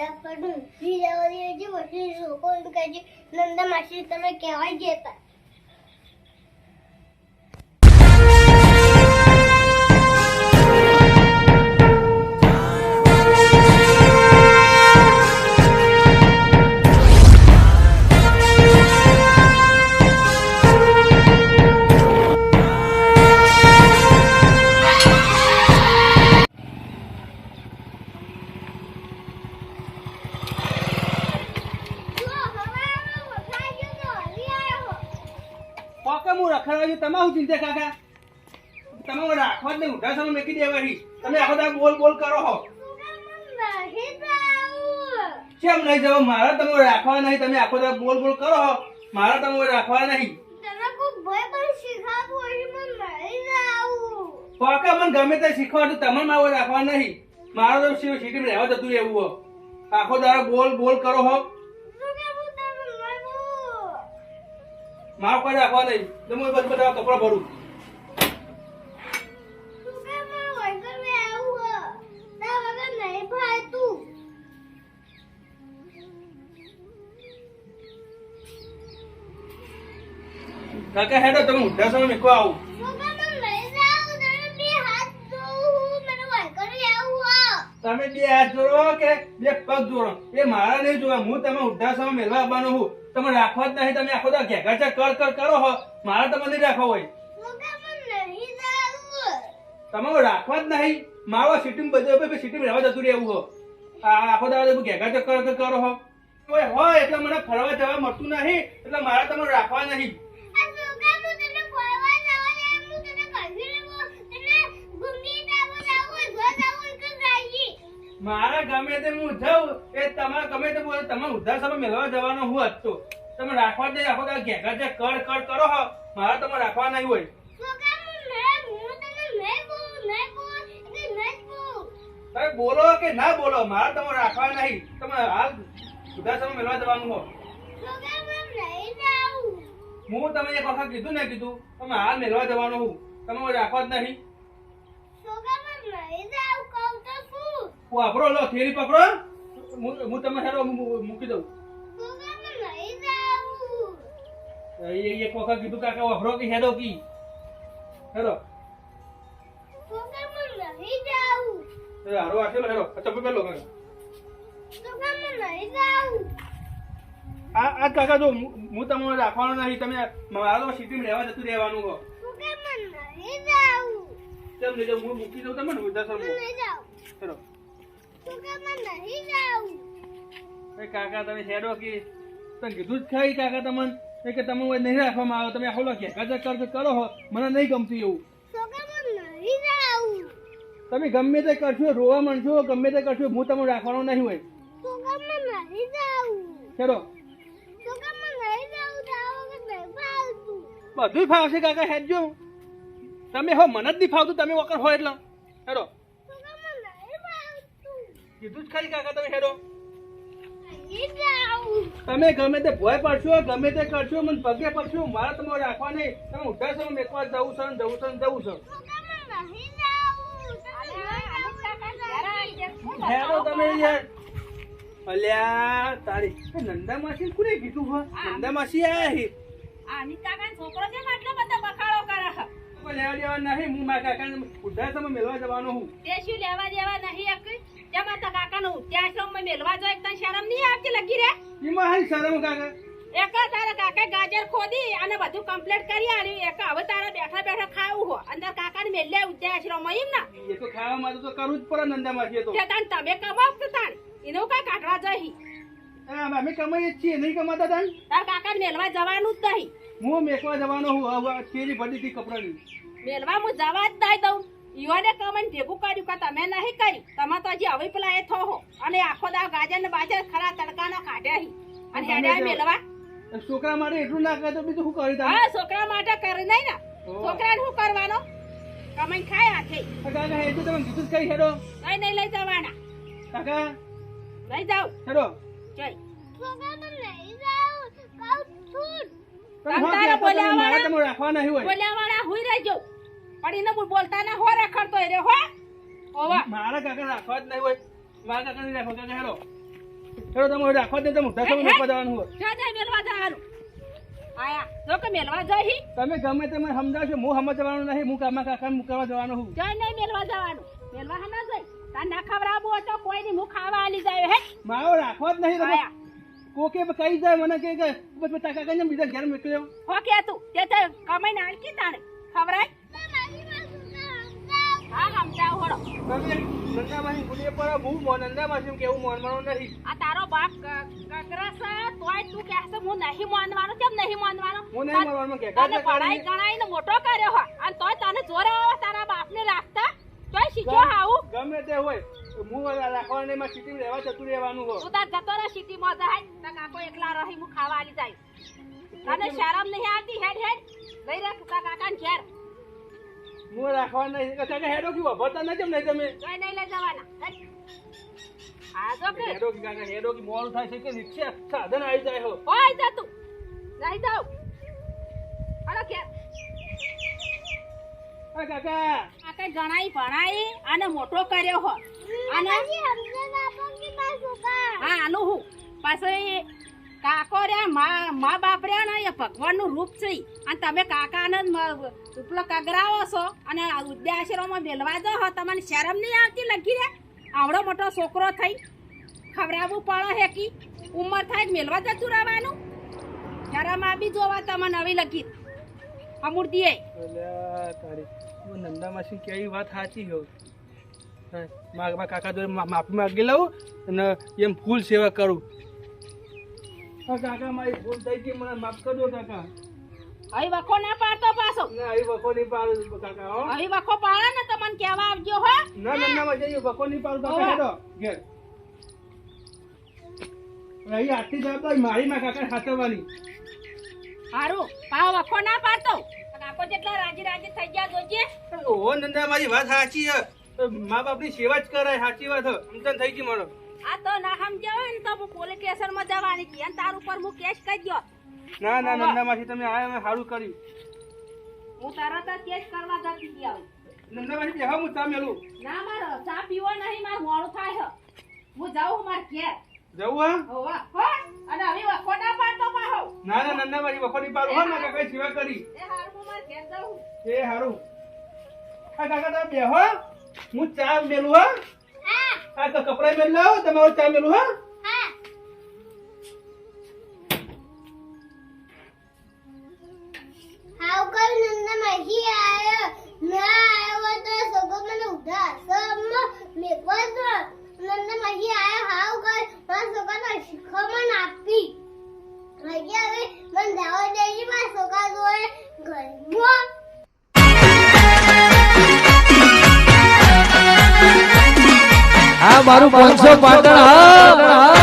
હેડા પડું લીલાવાળી જે વસ્તુ લોકો કહે છે નંદા માસી તમે કહેવાય જતા રખડવા તમારું ચિંતા કાકા તમે રાખવા જ નહીં ઉઠા સમય મેકી દેવાથી તમે આખો દાડો બોલ બોલ કરો હો કેમ નહીં જાવ મારા તમે રાખવા નહીં તમે આખો દાડો બોલ બોલ કરો હો મારા તમે રાખવા નહીં કાકા મને ગમે તે શીખવાડું તમને મારે રાખવા નહીં મારો તો સિટી રહેવા જતું રહેવું હો આખો દાડો બોલ બોલ કરો હો માફ કરી રાખવા નહીં તો હું બસ બધા કપડા ભરું કાકા હેડો તમે ઉઠા સમય મેકવા આવું તમે બે હાથ જોડો કે બે પગ જોડો એ મારા નહીં જોવા હું તમે ઉઠા સમય મેળવા આવવાનો હું તમે રાખવા જ નહીં તમે આખો દા ઘેઘા કર કર કરો હો મારા તમે નહીં રાખવા હોય તમે રાખવા જ નહીં મારો સિટી બધું સિટી રહેવા જતું રહેવું હો આખો દા ઘેઘા કર કર કરો હો હોય એટલે મને ફરવા જવા મળતું નહીં એટલે મારા તમે રાખવા નહીં મારા ગમે તે હું જાઉં એ તમારે ગમે તે બોલે તમે ઉધાર સમય મેળવા જવાનો હું હતો તમે રાખવા જ નહીં આખો દા ઘેઘા કર કર કરો હો મારા તમે રાખવા નહીં હોય તમે બોલો કે ના બોલો મારા તમે રાખવા નહીં તમે હાલ ઉધાર સમય મેળવા જવાનું હો હું તમે એક વખત કીધું ને કીધું તમે હાલ મેળવા જવાનું હું તમે રાખવા જ નહીં વાપરો લો થેલી પકડો હું તમે હેરો મૂકી દઉં એક વખત કીધું કાકા વાપરો કે હેડો કી હેરો હારો આટલો હેરો ચપ્પલ પેલો આ કાકા જો હું તમને રાખવાનો નહીં તમે મારા સિટીમાં રહેવા જતું રહેવાનું હો કેમ લઈ જાઉં હું મૂકી દઉં તમને હેરો કાકા તમે હેડો કે તમે કીધું જ ખાઈ કાકા તમને કે તમે નહીં રાખવામાં આવો તમે આખો ઘેકા કર કરો હો મને નહીં ગમતું એવું તમે ગમે તે કરશો રોવા માંડશો ગમે તે કરશો હું તમને રાખવાનો નહીં હોય હેડો બધું ફાવશે કાકા હેડજો તમે હો મને જ નહીં ફાવતું તમે વખત હોય એટલે હેડો કીધું જ ખાલી કાકા તમે હેડો તમે ગમે તે ભોય પડશો ગમે તે કરશો મને પગે પડશો મારા તમારે રાખવા નહીં તમે ઉઠા છો મેકવા જવું છે જવું છે હેડો તમે યાર અલ્યા તારી નંદા માસી કોને કીધું હો નંદા માસી આયા આની કાકા છોકરો છે આટલો બધો બખાડો કરે લેવા દેવા નહીં હું મારા કાકાને ઉઠા સમય મેળવા જવાનો હું તે શું લેવા દેવા નહીં એક જમા તા કાકાનો ઉત્યાશ્રમમાં મેલવા જો એકદમ શરમ નહીં આવતી લગી રે એમાં હાલ શરમ કાકા એક તારા કાકા ગાજર ખોદી અને બધું કમ્પ્લીટ કરી આલ્યું એક હવે તારા બેઠા બેઠા ખાવું હો અંદર કાકાને મેલે ઉત્યાશ્રમમાં એમ ના એ તો ખાવા માટે તો કરવું જ પડે નંદા માસી તો તાન તમે કમાવ તો તાન એનો કઈ કાઢવા જઈ હા અમે કમાઈએ છીએ નહીં કમાતા તાન તાર કાકાને મેલવા જવાનું જ નહીં હું મેકવા જવાનો હું હવે કેરી ભરી હતી કપડાની મેલવા હું જવા જ દઈ દઉં ઈવાને કમાઈને ભેગું કર્યું કે તમે નહીં કર્યું તમે તો હજી હવે પેલા એ થો અને આખો દાવ ગાજર ને બાજર ખરા તડકાનો કાઢ્યા અને હેડ્યા મેલવા છોકરા માટે એટલું ના કરે તો બીજું શું કરી હા છોકરા માટે કરે નહીં ને છોકરાને શું કરવાનો કમાઈને ખાય આખે કાકા એ તો તમે કીધું કઈ હેડો નહીં લઈ જવાના કાકા લઈ જાવ હેડો જઈ બોલ્યાવાળા હુઈ રહેજો પણ એને બોલતા ના હો રખડતો રે હો ઓવા મારા કાકા રાખવા જ નહીં હોય મારા કાકા નહીં રાખવા કાકા હેડો ચલો તમે રાખવા દે તો મોટા સમય નાખવા જવાનું હોય ક્યાં જાય મેલવા જવાનું આયા જો કે મેલવા જઈ તમે ગમે તમે સમજાવશો હું સમજ જવાનું નહીં હું કામા કાકાને મૂકવા જવાનું હું જઈ નહીં મેલવા જવાનું મેલવા હા ના જઈ તાર ના ખવડાવવું હોય તો કોઈ નહીં હું ખાવા આલી જાય હે મારો રાખવા જ નહીં તમે આયા કોકે કહી જાય મને કે બસ કાકા કઈ બીજા ઘેર મોકલ્યો હો કે તું તે કમાઈને આલકી તાણે ખવરાય હા સમજાવ હોડો તમે નંદામાસી ભૂલીએ પર હું નંદામાસી કેવું માનવાનું નહીં આ તારો બાપ કકરસ તોય તું કહેશે હું નહીં માનવાનો કેમ નહીં માનવાનો હું નહીં માનવાનું કે તને પઢાઈ ગણાઈને મોટો કર્યો હોય અને તોય તને જોર આવે તારા બાપને રાખતા તોય શીખ્યો આવું ગમે તે હોય હું રાખવાની માં સિટી રહેવા જતું રહેવાનું હોય તું તાર જતો રહે સિટીમાં જાય તાર કાકો એકલા રહી હું ખાવા આલી જાય તને શરમ નહીં આવતી હેડ લઈ રાખ તાર કાકાને ઘેર હું રાખવા નહીં કાકા હેડો કે વાપરતા ન કેમ નહીં તમે તોય નહીં લઈ જવાના હેડ. આ જો કે હેડો કે કાકા હેડો કે મોડું થાય છે કે રિક્ષા સાધન આવી જાય હો ઓય જા તું લઈ જાવ હાલો ઘેર આ કાકા આ કઈ ગણાઈ ભણાઈ આને મોટો કર્યો હો અને હા આલું હું પાછો કાકો રે મા બાપ રે ને એ ભગવાનનું રૂપ છે અને તમે કાકાને ઉપલો કગરાવો છો અને ઉદ્યાશ્રમમાં મેલવા દો હો તમને શરમ નહીં આવતી લગી રે આવડો મોટો છોકરો થઈ ખવડાવવું પડે હે કી ઉંમર થાય મેલવા જતું રહેવાનું શરમ આવી જોવા તમને નવી લગી અમૂર્તિએ તારી નંદામાસી કેવી વાત સાચી હો મારા કાકા જોડે માફી માંગી લઉં અને એમ ફૂલ સેવા કરું કાકા મારી ભૂલ થઈ ગઈ મને માફ કરજો કાકા અહીં વખો ના પાડતો પાછો ના અહીં વખો નહીં પાડું કાકા હો અહીં વખો પાડે ને તો મને કહેવા આવજો હો ના નંદામાં જઈએ વખો નહીં પાડું કાકા હેડો ઘેર અહીં આટલી જવાબદારી મારી માં કાકા સાચવવાની હારું પાવ વખો ના પાડતો કાકો જેટલા રાજી રાજી થઈ ગયા જોજે ઓ નંદા મારી વાત સાચી છે મા બાપની સેવા જ કરાય સાચી વાત સમજણ થઈ ગઈ મને આ તો ના સમજાવે ને તો હું પોલીસ સ્ટેશન માં જવાની હતી અને તાર ઉપર હું કેસ કરી દો ના ના નંદામાસી તમે આયા મેં સારું કર્યું હું તરત જ કેસ કરવા જતી હતી હવે નંદામાસી બેહો હું ચા મેલું ના મારો ચા પીવો નહીં માર મોડું થાય છે હું જાઉં માર ઘેર જવું હા હોવા હો અને હવે વખો ના પાડતો પાહો ના ના નંદામાસી વખો નહીં પાડું હા મારા કાકાએ સેવા કરી એ હારું હું માર ઘેર જાઉં એ સારું હા કાકા તમે બેહો હું ચા મેલું હા આ તો કપડા મેલ લાવો તમારું ચા મેલું હા હાવ કર નંદામાસી આયો ના આયો તો સગો મને ઉધા સમ મેવા તો નંદામાસી આયો હાવ કર મારા સગોને શીખમણ આપી હજી હવે મને દાવા દેજી મારા સગા જોડે ઘરમાં આ મારું 500 પાટણ હા